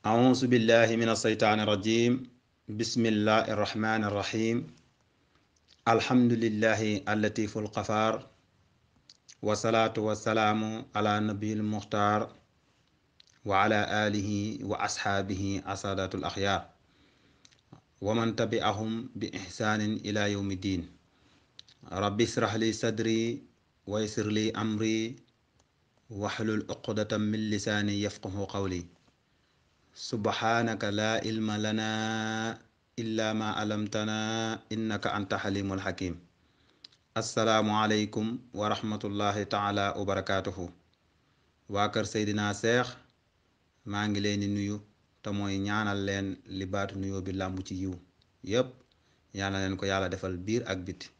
أعوذ بالله من الشيطان الرجيم بسم الله الرحمن الرحيم الحمد لله اللطيف الغفار والصلاة والسلام على النبي المختار وعلى آله وأصحابه السادة الأخيار ومن تبعهم بإحسان إلى يوم الدين رب اشرح لي صدري ويسر لي أمري واحلل عقدة من لساني يفقه قولي subhanaka laa ilma lana illa ma alamtana innaka anta xalimul xakim assalaamu aleykum wa rahmatullahi taala wa barakaatuhu waa kër Seydina Seex maa ngi leen di nuyu te mooy ñaanal leen li baatu nuyoo bi làmb ci yiw yépp ñaanal leen ko yàlla defal biir ak biti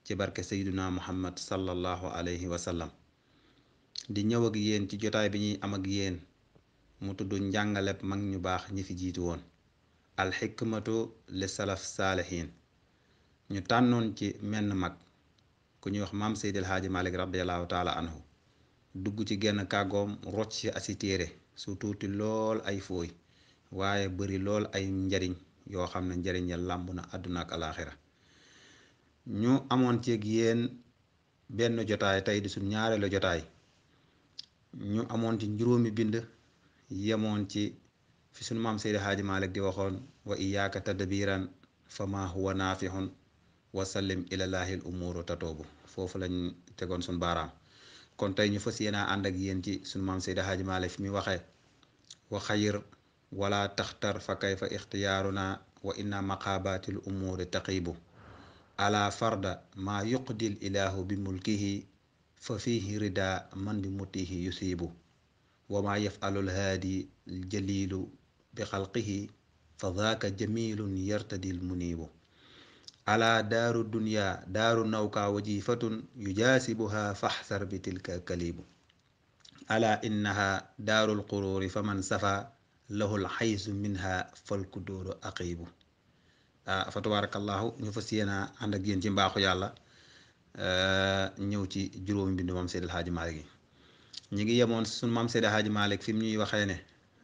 ci barke Seydina Muhammad sallallahu alayhi wa sallam di ñëw ak yéen ci jotaay bi ñuy am ak yéen mu tudd njàngaleb mag ñu baax ñi fi jiitu woon alxikmatu li salaf saalihin ñu tànnoon ci menn mag ku ñuy wax maam Seydil Haaji Malik radiallahu taala anhu dugg ci genn kàggoom rocc ci asi téere su tuuti lool ay fooy waaye bari lool ay njariñ yoo xam ne njariñ ya làmb na àdduna ak alaaxira ñu amoon ci ak yéen benn jotaay tey di suñ ñaareelu jotaay ñu amoon ci juróomi bind yemoon ci fi sunu maam Seydi Haaji Malik di waxoon wa iyaaka tadbiran fa ma huwa naafihun wa sallim ilallahi l umuru tatoobu foofu lañ tegoon suñ baaraam kon tey ñu fas yéenaa ànd ak yéen ci sunu maam Seydi Haaji Malik fi muy waxee wa xayir wala taxtar fa kayfa ixtiyaaruna wa inna maqaabatil umuri taqibu ala farda ma yuqdil ilahu bi mulkihi fa fihi rida man bi mutihi yusibu wa ma yafalul haadi jalilu bi xalqihi fa daaka jamilun yartadil muniibu ala daaru dunya daaru nawka wajifatun yujaasibuha faxsar bi tilka kalibu ala innaha daarul qururi fa man safa lahul xaysu minha falku dóoru aqibu fa tabarakallahu ñu fas yéena ànd ak yéen ci mbaaxu yàlla ñëw ci juróomi bindu moom Seydil Haaji Maalik yi ñi ngi yemoon suñu maam Seydi Haaji Malik fi mu ñuy waxee ne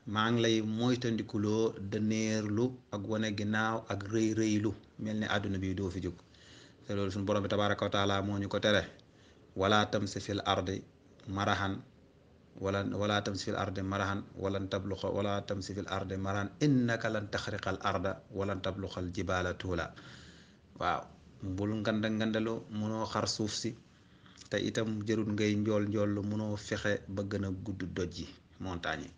maa ngi lay moytandikuloo dëneerlu ak wane ginnaaw ak rëy rëylu mel ni àdduna bi doo fi jóg te loolu suñu borom bi tabaraka wa taala moo ñu ko tere wala tamsi fil ardi marahan wala tamsi fil ardi marahan walan tabluxa wala tamsi fil ardi marahan innaka lan taxriqal arda walan tabluxal jibaala tuula waaw bul ngandalu mënoo xar suuf si te itam jërut ngay njool lu mënoo fexe ba gën a gudd doj yi montagne yi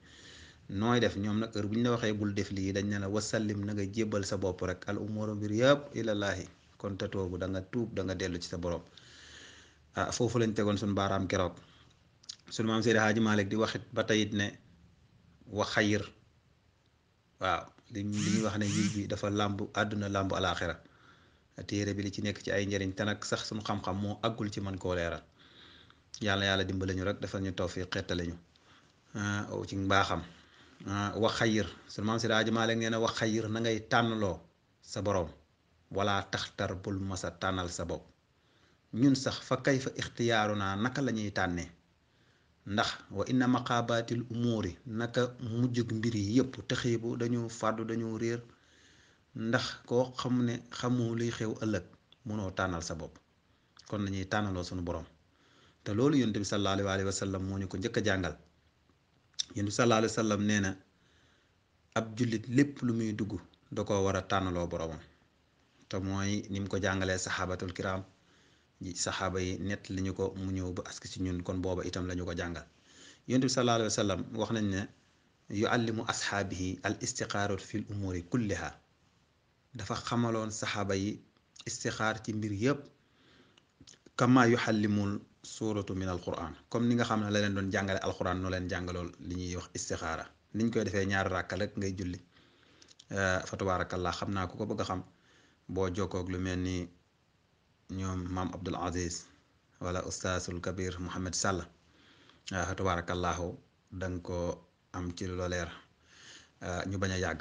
nooy def ñoom nag heure bu ñu la waxee bul def lii dañ ne la wasallim na nga jébbal sa bopp rek al umuru mbir yëpp ilallaahi kon tatoobu da nga tuub da nga dellu ci sa borom foofu lañ tegoon suñu baaraam keroog suñu maam Seydi Haaji Malik di waxit ba teyit ne wa xayir waaw li ñuy wax ne yiw bi dafa làmb àdduna làmb alaaxira téere bi li ci nekk ci ay njëriñ te nag sax suñu xam-xam moo àggul ci man koo leeral yàlla dimbale ñu rek defal ñu tawfiq xettale ñu ci mbaaxam wax xayir sunu maam Seydi Haaji Maalik nee na wax xayir na ngay tànnloo sa borom wala taxtar bul masa tànnal sa bopp ñun sax fa kay fa ixtiyaaru naa naka la ñuy tànnee ndax wa inna maqaabatil umuuri naka mujjug mbir yi yëpp tëxiibu dañu fàddu dañu réer ndax koo xam ne xamu luy xew ëllëg mënoo tànnal sa bopp kon nañuy tànnaloo suñu borom te loolu yonent bi sallallahu alayhi wa sallam moo ñu ko njëkk a jàngal yonent bi sallallahu alayhi wa sallam nee na ab jullit lépp lu muy dugg da ko war a tànnaloo boromam te mooy ni mu ko jàngalee saxaabatul kiram saxaaba yi nett li ñu ko mu ñëw ba aski ci ñun kon booba itam la ñu ko jàngal yonent bi sallallahu alayhi wa sallam wax nañ ne yuallimu ashaabihi al istiqaaratu fil umuri kulliha dafa xamaloon saxaaba yi istixaar ci mbir yëpp kama yuxallimul suuratu min al quran comme ni nga xam ne la leen doon jàngale alquran noo leen jàngalool li ñuy wax istixaara niñ koy defee ñaari ràkkal rek ngay julli fa tabaarakallah xam naa ku ko bëgg a xam boo jokkoog lu mel ni ñoom maam Abdul Aziz wala ustaasul kabir Muhammad Sall fa tabaarakallahu danga ko am ci lu leer ñu bañ a yàgg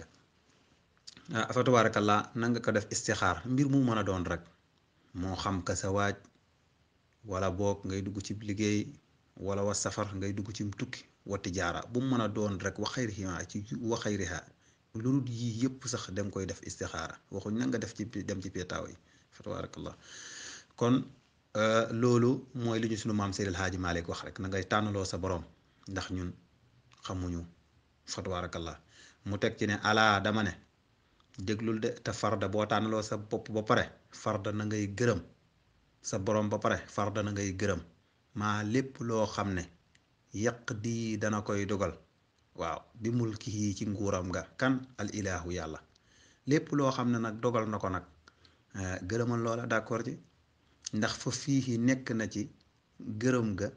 fa tabarakallah na nga ko def istixaar mbir mu mën a doon rek moo xam ka sa waaj wala boog ngay dugg ci liggéey wala wa safar ngay dugg ci tukki wa tijaara bu mu mën a doon rek wa xayriha ci wa xayriha lu dul yii yëpp sax dem koy def istixaara waxuñ na nga def ci dem ci péetaaw yi fa tabarakallah kon loolu mooy li ñu sunu maam Seydil Haaji Malick wax rek na ngay tànnaloo sa borom ndax ñun xamuñu fa tabarakallah mu teg ci ne alaa dama ne déglul de te farda boo tànnaloo sa bopp ba pare farda na ngay gërëm sa borom ba pare farda na ngay gërëm maa lépp loo xam ne yàq di dana koy dogal waaw bi mulkihi ci nguuram nga kan al ilahu yàlla lépp loo xam ne nag dogal na ko nag gërëmal loola d'accord ji ndax fa fii nekk na ci gërëm ga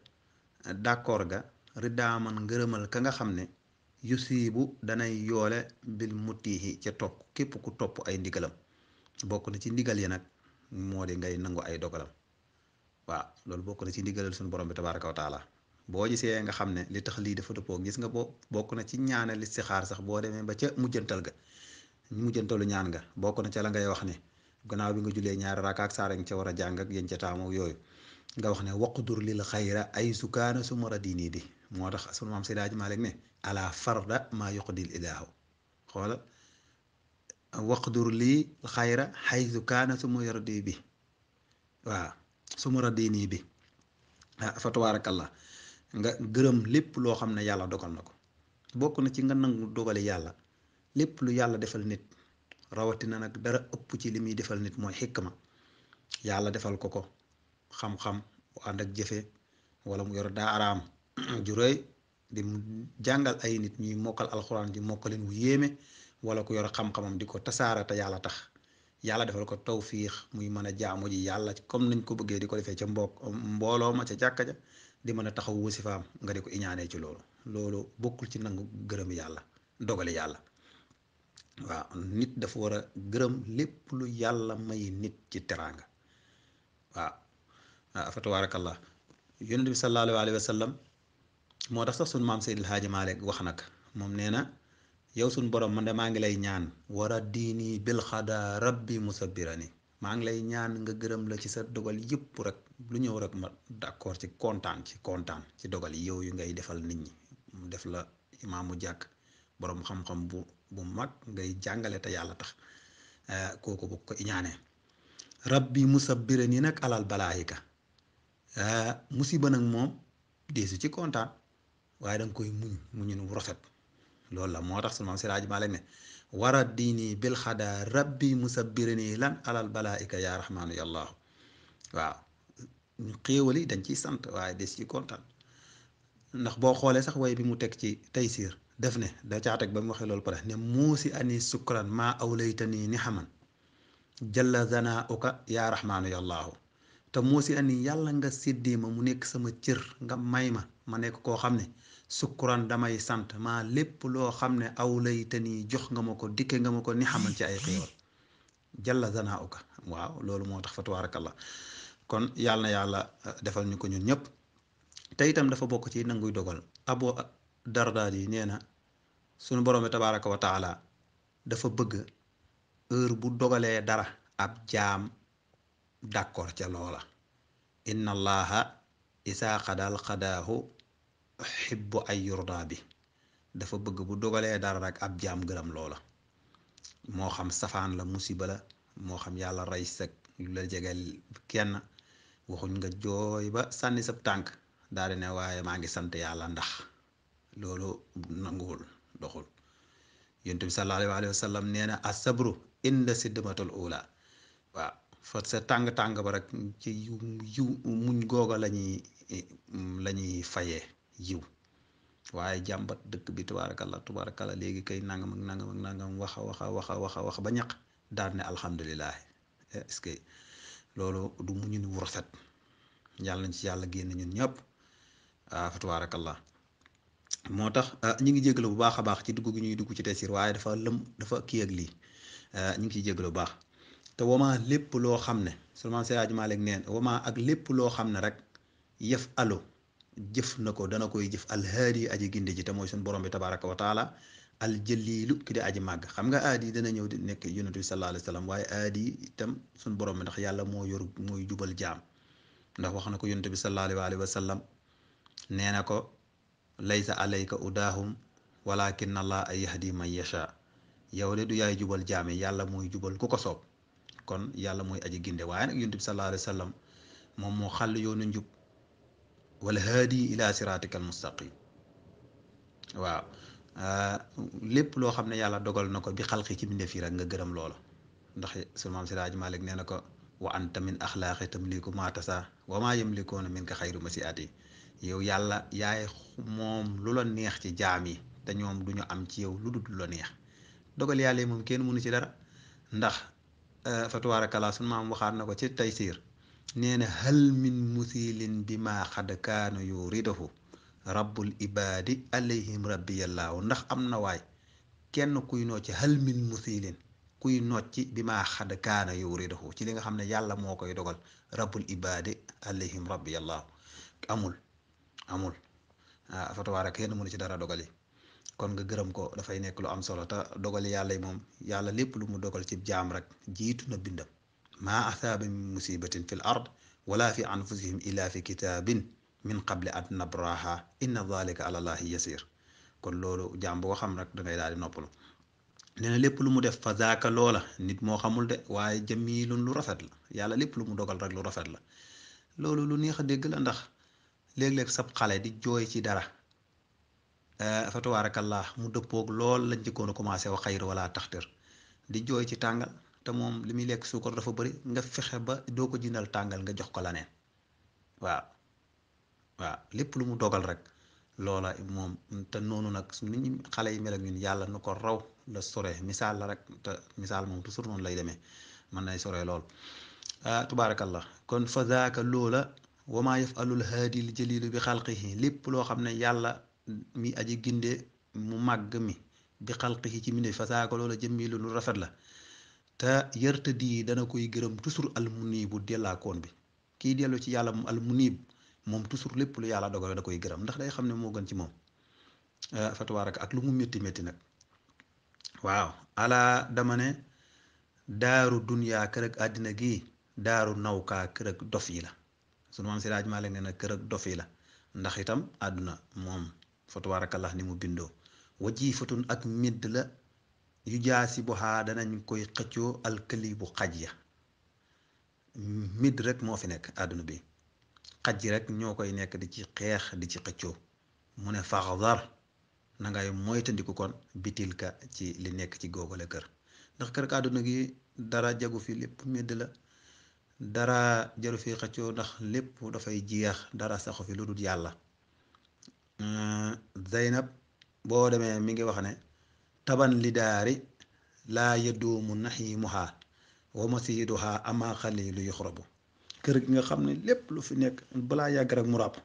d'accord ga ridaaman ngërëmal ka nga xam ne yusiibu danay yoole bil mutihi ca topp képp ku topp ay ndigalam bokk na ci ndigal yi nag moo di ngay nangu ay dogalam waaw loolu bokk na ci ndigalal suñu borom bi tabaaraka wa taala boo gisee nga xam ne li tax lii dafa dëppoo gis nga boo bokk na ci ñaanal istixaar sax boo demee ba ca mujjantalu ñaan nga bokk na ca la ngay wax ne gannaaw bi nga julee ñaari raaka ak saara nga ca war a jàng ak yéen ca taamu yooyu nga wax ne waqdur lil xayra ay sukaana su mara diinii di moo tax sunu maam Seydi Hadji Malick ne ala farda maa yuqdil ilaahu xoola waqdur lii xayra xaysu kaana su ma yardi bi waaw su ma radini bi fa tabaarakallah nga gërëm lépp loo xam ne yàlla dogal na ko bokk na ci nga nangu dogale yàlla lépp lu yàlla defal nit rawatina nag dara ëpp ci li muy defal nit mooy xikma yàlla defal ko xam-xam bu ànd ak jëfe wala mu yor daaraam ju rëy di jàngal ay nit ñuy mokkal alxuraan di mokkalin wu yéeme wala ku yor xam-xamam di ko tasaara te yàlla tax yàlla defal ko tawfiix muy mën a jaamu ji yàlla comme nañ ko bëggee di ko defee ca mbooloo ma ca jàkka ja di mën a taxaw wasifaam nga di ko iñaanee ci loolu bokkul ci nangu gërëm yàlla dogale yàlla waaw nit dafa war a gërëm lépp lu yàlla may nit ci teraanga waaw fa tabaarakallah yonent bi sallallahu alayhi wa sallam moo tax sax suñ maam Seydil Haaji Malick wax nag moom nee na yow suñ borom man de maa ngi lay ñaan wara diini bil xada rabbi musabirani maa ngi lay ñaan nga gërëm la ci sa dogal yëpp rek lu ñëw rek ma d'accord ci kontaan ci dogal yow yu ngay defal nit ñi mu def la imaamu jàkk boroom xam-xam bu mag ngay jàngale te yàlla tax kooku bu ko iñaanee rabbi musabirani nag alal balaayika musiba nag moom deesu ci kontaan waaye danga koy muñu nu rafet loolu la moo tax sunu maam Seydi Hadji Malick ne wara diini bil xada rabbi musabirani lan alal balaika ya rahmaanu yallaahu waaw ñu xéewali dañ ciy sant waaye des ci kontaan ndax boo xoolee sax way bi mu teg ci taysiir def ne da caa teg ba mu waxee loolu pare ne muusi ani sukran maa awlaytani ni xaman jalla zana uka ya rahmaanu yallaahu te muusi ani yàlla nga séddee ma mu nekk sama cër nga may ma nekk koo xam ne sukkuraan damay sant maa lépp loo xam ne aw lay te nii jox nga ma ko dikke nga ma ko ni xaman ci ay xéewal jalla zanaa uka waaw loolu moo tax fa tabaarakallah kon yàlla na yàlla defal ñu ko ñun ñëpp te itam dafa bokk ci nanguy dogal Abu Darda yi nee na sunu borom bi tabaaraka wa taala dafa bëgg heure bu dogalee dara ab jaam d'accord ca loola inna allaha isaa xadal xadaahu xibbu ay yurda bi dafa bëgg bu dogalee dara rek ab jaam gërëm loola moo xam safaan la musiba la moo xam yàlla rey sag lu la jegeel kenn waxuñ nga jooy ba sànni sab tànk daal di ne waaye maa ngi sant yàlla ndax loolu nanguwul doxul yonent bi sallallahu alayhi wa sallam nee na asabru inda sidmatul ula waaw fa sa tàng-tàng ba rek ci yiw muñ googa lañuy fayee yiw waaye jàmbat dëkk bi tubaarakalla léegi kay nangam ak nangam wax ba ñaq daal ne alhamdulilah est-ce que loolu du muñu ni wu rafet yàlla nañ ci yàlla génn ñun ñëpp fa tubaarakalla moo tax ñu ngi jégalu bu baax a baax ci dugg gi ñuy dugg ci Taysiir waaye dafa kii ak lii ñu ngi ciy jégalu bu baax te wamaa lépp loo xam ne seulement Seydi Hadji Malick neen wamaa ak lépp loo xam ne rek yëf alo jëf na ko dana koy jëf alhaadi aji ginde ji te mooy suñu borom bi tabaraka wa taala aljalilu ki di aji màgg xam nga aadi dana ñëw di nekk yonent bi sallallahu alayhi wa sallam waaye aadi itam suñu borom bi ndax yàlla mooy jubal jaam ndax wax na ko yonent bi sallallahu alayhi wa sallam nee na ko laysa alayka udaahum walakin allah ay yahdi man yasha yow de du yaay jubal jaame yàlla mooy jubal ku ko soob kon yàlla mooy aji ginde waaye nag yonent bi sallallahu alayhi wa sallam moom moo xàll yoonu njub wala haadi ila siratikal mustaqim waaw lépp loo xam ne yàlla dogal na ko bi xalqi ci mbindeef yi rek nga gërëm loola ndax sunu maam Seydi Hadji Malick nee na ko wa anta min axlaaqi tamliku maatasa wa maa yamlikuuna min ka xayru masiati yow yàlla yaay moom lu la neex ci jaam yi te ñoom du ñu am ci yow lu dul lu la neex dogal yàlla yi moom kenn mënu ci dara ndax fa tabaarakallaa sunu maam waxaat na ko ci Taysiir nee na hal min musilin bi maa xad kaanu yuridahu rabbul ibaadi alayhim rabbiyallaahu ndax am na waay kenn kuy noo ci hal min musilin kuy nocc bi maa xad kaana yuridahu ci li nga xam ne yàlla moo koy dogal rabbul ibaadi alayhim rabbiyallaahu amul fa tabaaraka kenn mënu ci dara dogal yi kon nga gërëm ko dafay nekk lu am solo te dogal yàlla yi moom yàlla lépp lu mu dogal ci jaam rek jiitu na bindam maa asaaba min musibatin fi l ard wala fi anfusihim illa fi kitaabin min qabli an nabraha inna dalika ala llahi yasir kon loolu jaam boo xam rek dangay daal di noppalu nee na lépp lu mu def fa zaaka loola nit moo xamul de waaye jamilun lu rafet la yàlla lépp lu mu dogal rek lu rafet la loolu lu neex a dégg la ndax léeg-léeg sab xale di jooy ci dara fa tabaarakallah mu dëppoog lool lañ njëkkoon a commencé wa xayr wala taxtir di jooy ci tàngal te moom li muy lekk suukar dafa bëri nga fexe ba doo ko jëndal tàngal nga jox ko la neen waaw lépp lu mu dogal rek loola moom te noonu nag nit ñi xale yi mel ak ñun yàlla nu ko raw la sore misaal la rek te misaal moom toujours noonu lay demee mën nay sore lool tabaarakallah kon fa zaaka loola wa maa yafalul haadil jalilu bi xalqihi lépp loo xam ne yàlla mi aji ginde mu màgg mi bi xalqihi ci minde fa zaaka loola jëmmilu lu rafet la te yërta di dana koy gërëm toujours almuniibu dellaakoon bi kii dellu ci yàlla moom almuniib moom toujours lépp lu yàlla dogal da koy gërëm ndax day xam ne moo gën ci moom fa tabaaraka ak lu mu métti métti nag waaw alaa dama ne daaru duniyaa kër ak àddina gi daaru nawkaa kër ak dof yi la sunu maam si laaj maa leen ne nag kër ak dof yi la ndax itam àdduna moom fa tabaarakallah ni mu bindoo wajifatun ak midd la yu jaasi bu xaa danañ koy xëccoo alkali bu xaj ya midd rek moo fi nekk àdduna bi xaj yi rek ñoo koy nekk di ci xeex di ci xëccoo mu ne faxdar na ngay moytandiku kon bitilka ci li nekk ci googale kër ndax kër ak àdduna gi dara jagu fi lépp midd la dara jaru fi xëccoo ndax lépp dafay jeex dara saxu fi lu dul yàlla Zeynab boo demee mi ngi wax ne taban li daari laa yadduumu naxiimuha wa masiiduha ama xalilu yuxrabu kër gi nga xam ne lépp lu fi nekk balaa yàgg rek mu ràpp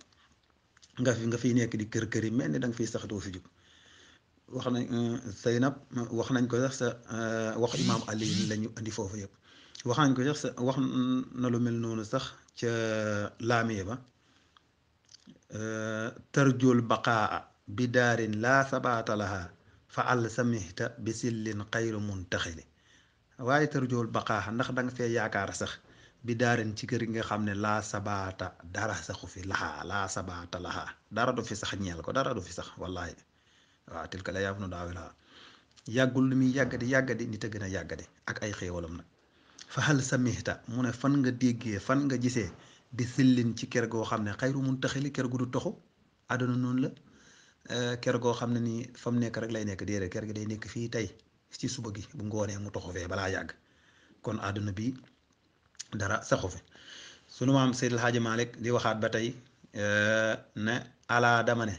nga fiy nekk di kër yi mel ni da nga fiy sax doo fi jug wax nañ Zeynab wax nañ ko sax sa wax imaam Ali lañu indi foofu yëpp wax nañ ko sax sa wax na lu mel noonu sax ca laamiye ba tarjul baqaa bi daarin laa sabaata laha fa al samihta bi sillin xayru muntaxili waaye tarjul baqaa ndax da nga fee yaakaar sax bi daarin ci kër gi nga xam ne laa sabaata dara saxu fi laxaa laa sabaata laxaa dara du fi sax ñeel ko dara du fi sax wallahi waaw tilka la yàlla nu daawi laa yàggul lu muy yàggadi nit a gën a yàggadi ak ay xéewalam nag fa hal samihta mu ne fan nga déggee fan nga gisee bi sillin ci kër goo xam ne xayru mun taxili kër gu du toxu àdduna noonu la kër goo xam ne nii fa mu nekk rek lay nekk déedéet kër gi day nekk fii tey ci suba gi bu ngoonee mu toxu fee balaa yàgg kon àdduna bi dara saxu fi sunu maam Seydil Hadji Malick di waxaat ba tey ne alaa dama ne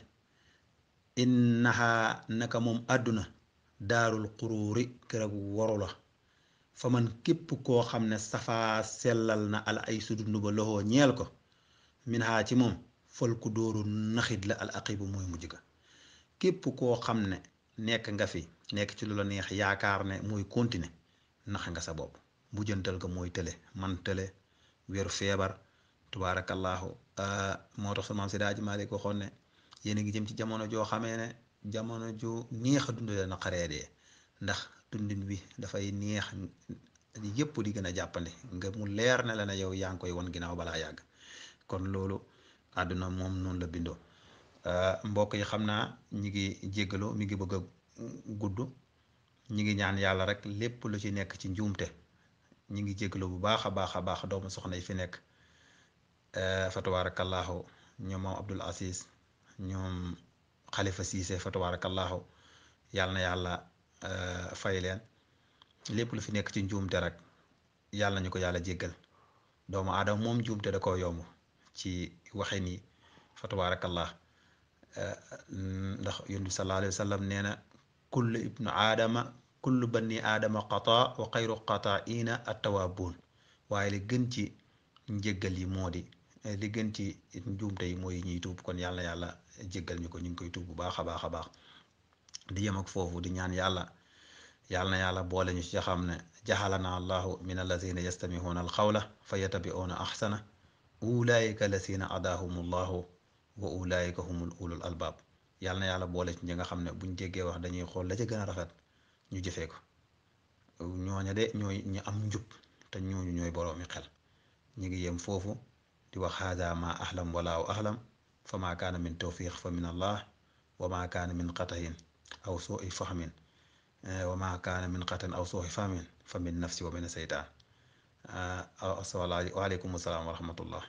innaha naka moom àdduna daarul xuruuri kër ak waru la fa man képp koo xam ne safaa sellal na al ay sudundu ba loxoo ñeel ko min haa ci moom fal ku dóoru naxit la al aqibu mooy mujj ga képp koo xam ne nekk nga fi nekk ci lu la neex yaakaar ne mooy continuer nax nga sa bopp mujjantal ko mooy tële man tële wéru feebar tubaarakallaahu moo tax sa maam Seydi Hadji Malick waxoon ne yéen a ngi jëm ci jamono joo xamee ne jamono ju neex a dund la na xaree dee ndax dundin wi dafay neex yëpp di gën a jàppandi nga mu leer ne la ne yow yaa ngi koy won ginnaaw balaa yàgg kon loolu àdduna moom noonu la bindoo mbokk yi xam naa ñi ngi jéggalu mi ngi bëgg a gudd ñi ngi ñaan yàlla rek lépp lu ci nekk ci njuumte ñi ngi jéggalu bu baax a baax a baax doomu soxna yi fi nekk fa tabaarakallaahu ñoom moom Abdul Aziz ñoom Xalifa Siise fa tabaarakallaahu yàlla na yàlla fay leen lépp lu fi nekk ci njuumte rek yàlla nañu ko yàlla jéggal doomu aadama moom njuumte da koo yomb ci waxe nii fa tabaarakallah ndax yonent bi sallallahu alayhi wa sallam nee na kullu ibnu aadama kullu banni aadama qataa wa xayru qataa'iina at-tawaabuun waaye li gën ci njéggal yi moo di li gën ci njuumte yi mooy ñuy tuub kon yàlla yàlla jéggal ñu ko ñu ngi koy tuub bu baax a baax a baax di yem ak foofu di ñaan yàlla na yàlla boole ñu ci xam ne jaxalana allahu min allazina yastamihuuna alqawla fa yatabiuuna ahsana ulaayika allazina adaahum allahu wa ulaayika humul ulul albaab yàlla na yàlla boole ci ñi nga xam ne buñ jéggee wax dañuy xool la ca gën a rafet ñu jëfee ko ñooña de ñooy ñu am njub te ñooñu ñooy boroomi xel ñu ngi yem foofu di wax haada ma ahlam walaahu ahlam fa ma kaana min tawfiq fa min allah wa ma kaana min qatahin aw suui fahmin wa ma kaana min qatin aw suuxi fahmin fa min nafsi wa min seytaan waaleykum salaam wa rahmatullah